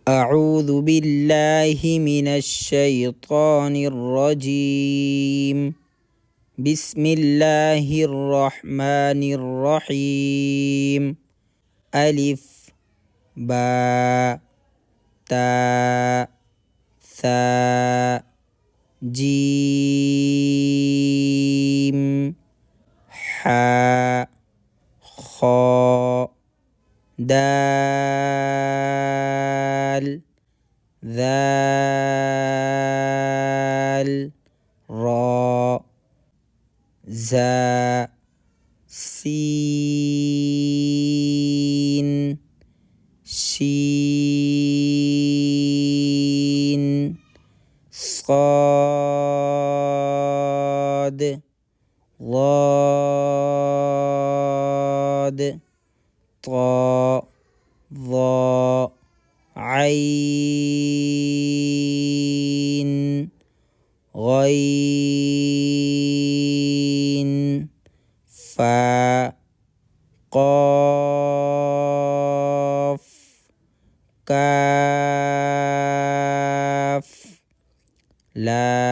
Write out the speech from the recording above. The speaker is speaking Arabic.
أعوذ بالله من الشيطان الرجيم. بسم الله الرحمن الرحيم. ألف باء تاء ثاء جيم حاء خاء دال ذال راء زاء سين شين صاد ضاد طاء ظاء عين غين فاء قاف كاف لام